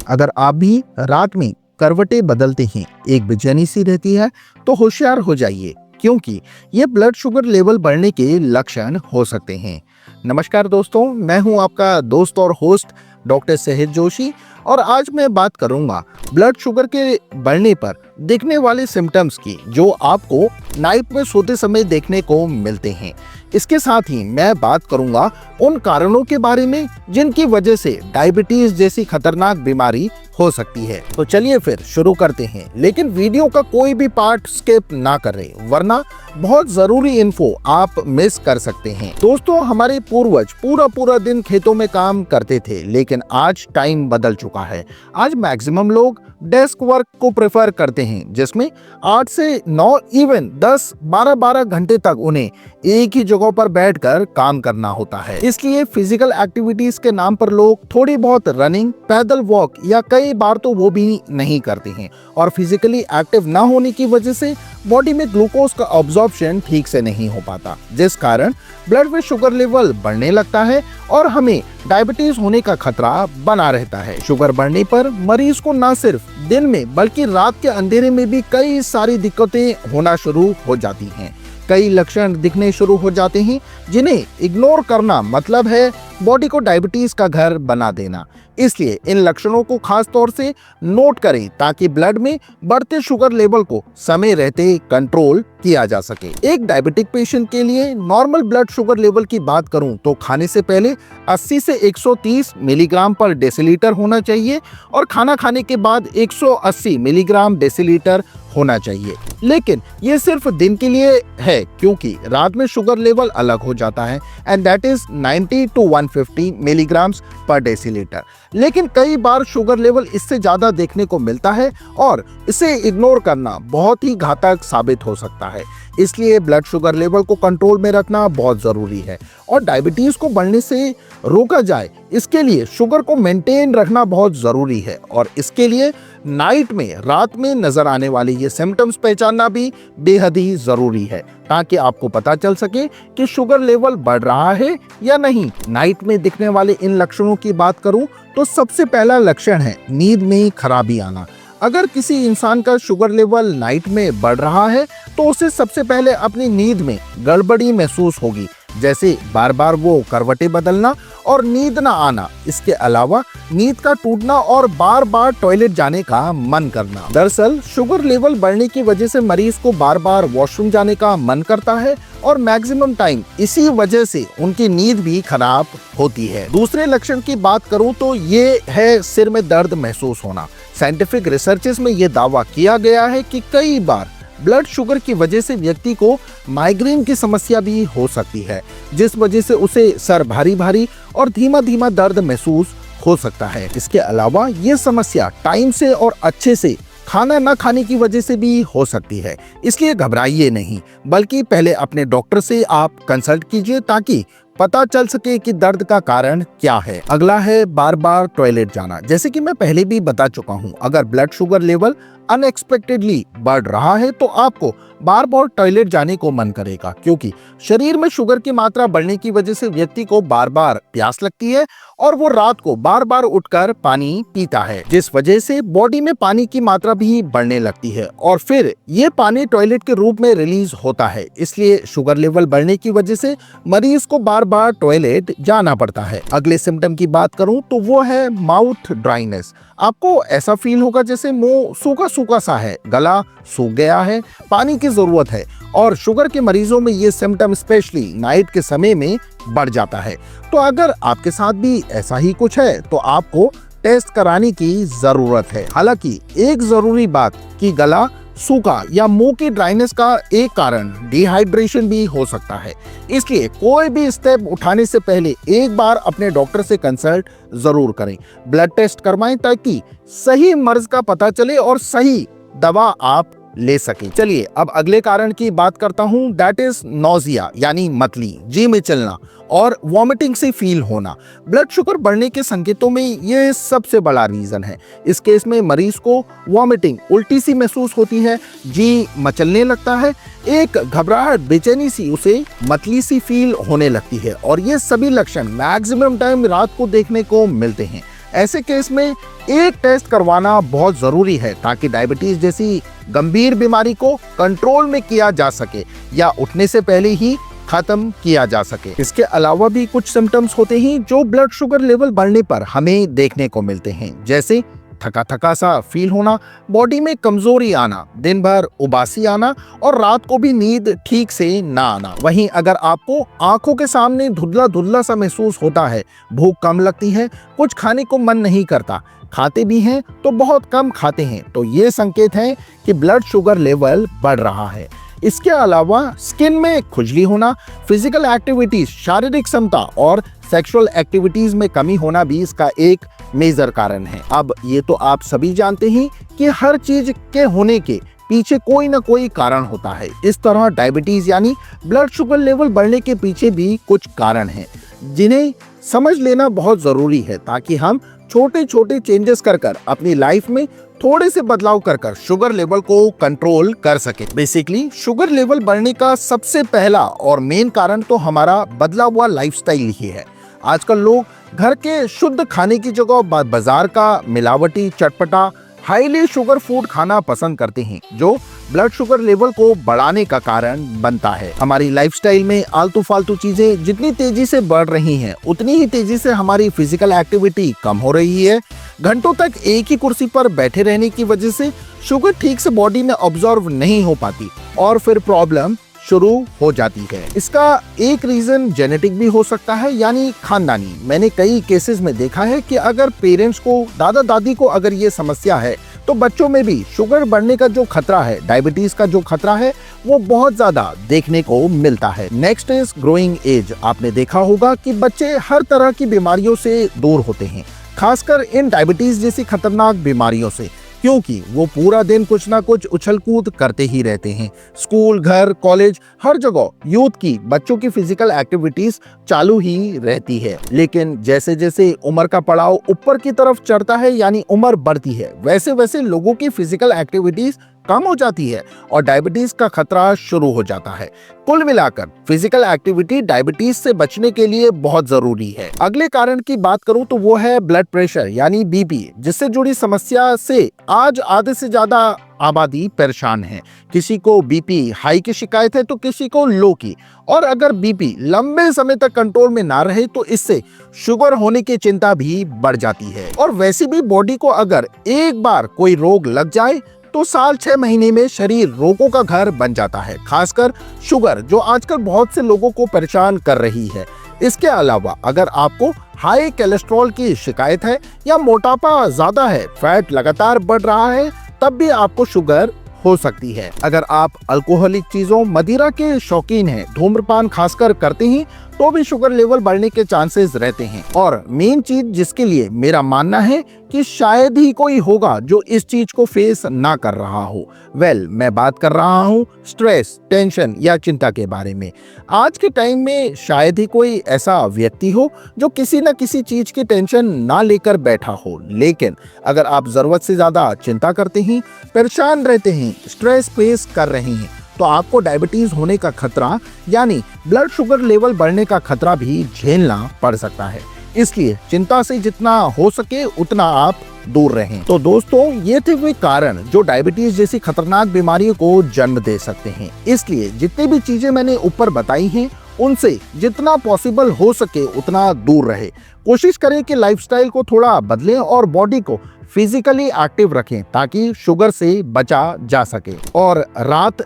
अगर आप भी रात में करवटें बदलते हैं, एक बेचैनी सी रहती है, तो होशियार हो जाइए, क्योंकि ये ब्लड शुगर लेवल बढ़ने के लक्षण हो सकते हैं। नमस्कार दोस्तों, मैं हूं आपका दोस्त और होस्ट डॉक्टर सेहत जोशी, और आज मैं बात करूंगा ब्लड शुगर के बढ़ने पर दिखने वाले सिम्टम्स की, जो आपको नाइट में सोते समय देखने को मिलते हैं। इसके साथ ही मैं बात करूंगा उन कारणों के बारे में जिनकी वजह से डायबिटीज जैसी खतरनाक बीमारी हो सकती है। तो चलिए फिर शुरू करते हैं, लेकिन वीडियो का कोई भी पार्ट स्किप ना करें, वरना बहुत जरूरी इन्फो आप मिस कर सकते हैं। दोस्तों, हमारे पूर्वज पूरा दिन खेतों में काम करते थे, लेकिन आज टाइम बदल चुका है। आज मैक्सिमम लोग डेस्क वर्क को प्रेफर करते हैं, जिसमें 8 से 9 इवन 10-12 घंटे तक उन्हें एक ही जगह पर बैठकर काम करना होता है। इसलिए फिजिकल एक्टिविटीज के नाम पर लोग थोड़ी बहुत रनिंग, पैदल वॉक या कई बार तो वो भी नहीं करते हैं, और फिजिकली एक्टिव ना होने की वजह से बॉडी में ग्लूकोज का अब्जॉर्प्शन ठीक से नहीं हो पाता, जिस कारण ब्लड में शुगर लेवल बढ़ने लगता है और हमें डायबिटीज होने का खतरा बना रहता है। शुगर बढ़ने पर मरीज को न सिर्फ दिन में बल्कि रात के अंधेरे में भी कई सारी दिक्कतें होना शुरू हो जाती हैं। कई लक्षण दिखने शुरू हो जाते हैं, जिन्हें इग्नोर करना मतलब है बॉडी को डायबिटीज का घर बना देना। इसलिए इन लक्षणों को खास तौर से नोट करें, ताकि ब्लड में बढ़ते शुगर लेवल को समय रहते कंट्रोल किया जा सके। एक डायबिटिक पेशेंट के लिए नॉर्मल ब्लड शुगर लेवल की बात करूं तो खाने से पहले 80 से 130 मिलीग्राम पर डेसीलीटर होना चाहिए, और खाना खाने के बाद 180 मिलीग्राम डेसीलीटर होना चाहिए। लेकिन ये सिर्फ दिन के लिए है, क्योंकि रात में शुगर लेवल अलग हो जाता है, and that is 90 to 150 milligrams पर डेसीलीटर। लेकिन कई बार शुगर लेवल इससे ज्यादा देखने को मिलता है, और इसे इग्नोर करना बहुत ही घातक साबित हो सकता है। इसलिए ब्लड शुगर लेवल को कंट्रोल में रखना बहुत जरूरी है, और डायबिटीज को बढ़ने से रोका जाए, इसके लिए शुगर को मेंटेन रखना बहुत जरूरी है। और इसके लिए नाइट में, रात में नजर आने वाले ये सिम्टम्स पहचानना भी बेहद ही जरूरी है, ताकि आपको पता चल सके कि शुगर लेवल बढ़ रहा है या नहीं। नाइट में दिखने वाले इन लक्षणों की बात करूं तो सबसे पहला लक्षण है नींद में खराबी आना। अगर किसी इंसान का शुगर लेवल नाइट में बढ़ रहा है, तो उसे सबसे पहले अपनी नींद में गड़बड़ी महसूस होगी, जैसे बार बार वो करवटें बदलना और नींद ना आना। इसके अलावा नींद का टूटना और बार बार टॉयलेट जाने का मन करना। दरअसल शुगर लेवल बढ़ने की वजह से मरीज को बार बार वॉशरूम जाने का मन करता है, और मैक्सिमम टाइम इसी वजह से उनकी नींद भी खराब होती है। दूसरे लक्षण की बात करूं तो ये है सिर में दर्द महसूस होना। साइंटिफिक रिसर्चेस में ये दावा किया गया है कि कई बार ब्लड शुगर की वजह से व्यक्ति को माइग्रेन की समस्या भी हो सकती है, जिस वजह से उसे सर भारी भारी और धीमा धीमा दर्द महसूस हो सकता है। इसके अलावा ये समस्या टाइम से और अच्छे से खाना न खाने की वजह से भी हो सकती है। इसलिए घबराइए नहीं, बल्कि पहले अपने डॉक्टर से आप कंसल्ट कीजिए, ताकि पता चल सके कि दर्द का कारण क्या है। अगला है बार बार टॉयलेट जाना। जैसे कि मैं पहले भी बता चुका हूं, अगर ब्लड शुगर लेवल अनएक्सपेक्टेडली बढ़ रहा है, तो आपको बार बार टॉयलेट जाने को मन करेगा, क्योंकि शरीर में शुगर की मात्रा बढ़ने की वजह से व्यक्ति को बार बार प्यास लगती है, और वो रात को बार बार उठकर पानी पीता है, जिस वजह से बॉडी में पानी की मात्रा भी बढ़ने लगती है, और फिर ये पानी टॉयलेट के रूप में रिलीज होता है। इसलिए शुगर लेवल बढ़ने की वजह से मरीज को बार बार टॉयलेट जाना पड़ता है। अगले सिम्टम की बात करूं तो वो है माउथ ड्राइनेस। आपको ऐसा फील होगा जैसे मुंह सूखा सूखा सा है, गला सूख गया है, पानी की जरूरत है, और शुगर के मरीजों में ये सिम्टम स्पेशली नाइट के समय में बढ़ जाता है। तो अगर आपके साथ भी ऐसा ही कुछ है, तो आपको टेस्ट कराने की जरूरत है। हालांकि एक जरूरी बात कि गला सूखा या मुंह की ड्राइनेस का एक कारण डिहाइड्रेशन भी हो सकता है। इसलिए कोई भी स्टेप उठाने से पहले एक बार अपने डॉक्टर से कंसल्ट जरूर करें। ब्लड टेस्ट करवाएं, ताकि सही मर्ज का पता चले और सही दवा आप ले सकें। चलिए अब अगले कारण की बात करता हूं, दैट इज नोजिया, यानी मतली, जी में चलना और वॉमिटिंग से फील होना। ब्लड शुगर बढ़ने के संकेतों में ये सबसे बड़ा रीजन है। इस केस में मरीज को वॉमिटिंग, उल्टी सी महसूस होती है, जी मचलने लगता है, एक घबराहट, बेचैनी सी, उसे मतली सी फील होने लगती है, और ये सभी लक्षण मैक्सिमम टाइम रात को देखने को मिलते हैं। ऐसे केस में एक टेस्ट करवाना बहुत जरूरी है ताकि डायबिटीज जैसी गंभीर बीमारी को कंट्रोल में किया जा सके या उठने से पहले ही खत्म किया जा सके। इसके अलावा भी कुछ सिम्टम्स होते हैं जो ब्लड शुगर लेवल बढ़ने पर हमें देखने को मिलते हैं, जैसे थका थका सा फील होना, बॉडी में कमजोरी आना, दिन भर उबासी आना और रात को भी नींद ठीक से ना आना। वहीं अगर आपको आंखों के सामने धुंधला धुंधला सा महसूस होता है, भूख कम लगती है, कुछ खाने को मन नहीं करता, खाते भी हैं तो बहुत कम खाते हैं, तो ये संकेत है कि ब्लड शुगर लेवल बढ़ रहा है। इसके अलावा स्किन में खुजली होना, फिजिकल एक्टिविटीज, शारीरिक क्षमता और सेक्सुअल एक्टिविटीज में कमी होना भी इसका एक मेजर कारण है। अब ये तो आप सभी जानते हैं कि हर चीज के होने के पीछे कोई ना कोई कारण होता है। इस तरह डायबिटीज यानी ब्लड शुगर लेवल बढ़ने के पीछे भी कुछ कारण हैं जिन्हें समझ लेना बहुत जरूरी है ताकि हम छोटे छोटे चेंजेस कर अपनी लाइफ में थोड़े से बदलाव कर शुगर लेवल को कंट्रोल कर सके। बेसिकली शुगर लेवल बढ़ने का सबसे पहला और मेन कारण तो हमारा बदला हुआ लाइफस्टाइल ही है। आजकल लोग घर के शुद्ध खाने की जगह बाजार का मिलावटी चटपटा हाईली शुगर फूड खाना पसंद करते हैं, जो ब्लड शुगर लेवल को बढ़ाने का कारण बनता है। हमारी लाइफस्टाइल में आलतू फालतू चीजें जितनी तेजी से बढ़ रही हैं, उतनी ही तेजी से हमारी फिजिकल एक्टिविटी कम हो रही है। घंटों तक एक ही कुर्सी पर बैठे रहने की वजह से शुगर ठीक से बॉडी में ऑब्जॉर्व नहीं हो पाती और फिर प्रॉब्लम शुरू हो जाती है। इसका एक रीजन जेनेटिक भी हो सकता है, यानी खानदानी। मैंने कई केसेस में देखा है कि अगर पेरेंट्स को, दादा दादी को अगर ये समस्या है तो बच्चों में भी शुगर बढ़ने का जो खतरा है, डायबिटीज का जो खतरा है, वो बहुत ज्यादा देखने को मिलता है। Next is growing age. आपने देखा होगा कि बच्चे हर तरह की बीमारियों से दूर होते हैं, खासकर इन डायबिटीज जैसी खतरनाक बीमारियों से, क्योंकि वो पूरा दिन कुछ ना कुछ उछल कूद करते ही रहते हैं। स्कूल, घर, कॉलेज, हर जगह यूथ की, बच्चों की फिजिकल एक्टिविटीज चालू ही रहती है। लेकिन जैसे जैसे उम्र का पड़ाव ऊपर की तरफ चढ़ता है, यानी उम्र बढ़ती है, वैसे वैसे लोगों की फिजिकल एक्टिविटीज कम हो जाती है और डायबिटीज का खतरा शुरू हो जाता है। कुल मिलाकर फिजिकल एक्टिविटी डायबिटीज से बचने के लिए बहुत जरूरी है। अगले कारण की बात करूं तो वो है ब्लड प्रेशर यानी बीपी, जिससे जुड़ी समस्या से आज आधे से ज्यादा आबादी परेशान है। किसी को बीपी हाई की शिकायत है तो किसी को लो की, और अगर बीपी लंबे समय तक कंट्रोल में ना रहे तो इससे शुगर होने की चिंता भी बढ़ जाती है। और वैसे भी बॉडी को अगर एक बार कोई रोग लग जाए तो साल 6 महीने में शरीर रोगों का घर बन जाता है, खासकर शुगर, जो आजकल बहुत से लोगों को परेशान कर रही है। इसके अलावा अगर आपको हाई कोलेस्ट्रॉल की शिकायत है या मोटापा ज्यादा है, फैट लगातार बढ़ रहा है, तब भी आपको शुगर हो सकती है। अगर आप अल्कोहलिक चीजों, मदिरा के शौकीन हैं, धूम्रपान खासकर करते हैं, तो भी शुगर लेवल बढ़ने के चांसेस रहते हैं। और मेन चीज जिसके लिए मेरा मानना है कि शायद ही कोई होगा जो इस चीज को फेस ना कर रहा हो। मैं बात कर रहा हूँ स्ट्रेस, टेंशन या चिंता के बारे में। आज के टाइम में शायद ही कोई ऐसा व्यक्ति हो जो किसी न किसी चीज की टेंशन ना लेकर बैठा हो, लेकिन अगर आप जरूरत से ज्यादा चिंता करते हैं, परेशान रहते हैं, स्ट्रेस फेस कर रहे हैं, तो आपको डायबिटीज होने का खतरा यानी ब्लड शुगर लेवल बढ़ने का खतरा भी झेलना पड़ सकता है। इसलिए चिंता से जितना हो सके उतना आप दूर रहें। तो दोस्तों, ये थे वे कारण जो डायबिटीज जैसी खतरनाक बीमारियों को जन्म दे सकते हैं। इसलिए जितनी भी चीजें मैंने ऊपर बताई हैं, उनसे जितना पॉसिबल हो सके उतना दूर रहे। कोशिश करें कि लाइफस्टाइल को थोड़ा बदलें और बॉडी को फिजिकली एक्टिव रखें ताकि शुगर से बचा जा सके। और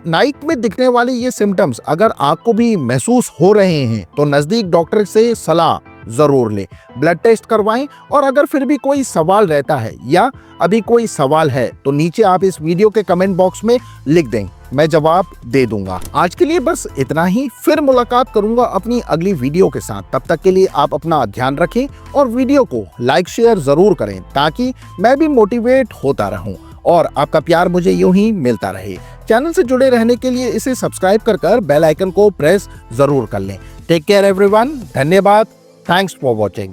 नाइट में दिखने वाले ये सिम्टम्स अगर आपको भी महसूस हो रहे हैं तो नजदीक डॉक्टर से सलाह जरूर लें, ब्लड टेस्ट करवाएं, और अगर फिर भी कोई सवाल रहता है या अभी कोई सवाल है तो नीचे आप इस वीडियो के कमेंट बॉक्स में लिख दें, मैं जवाब दे दूंगा। आज के लिए बस इतना ही, फिर मुलाकात करूंगा अपनी अगली वीडियो के साथ। तब तक के लिए आप अपना ध्यान रखें और वीडियो को लाइक शेयर जरूर करें ताकि मैं भी मोटिवेट होता रहूं और आपका प्यार मुझे यूं ही मिलता रहे। चैनल से जुड़े रहने के लिए इसे सब्सक्राइब कर बेल आइकन को प्रेस जरूर कर लें। टेक केयर एवरीवन, धन्यवाद, थैंक्स फॉर वॉचिंग।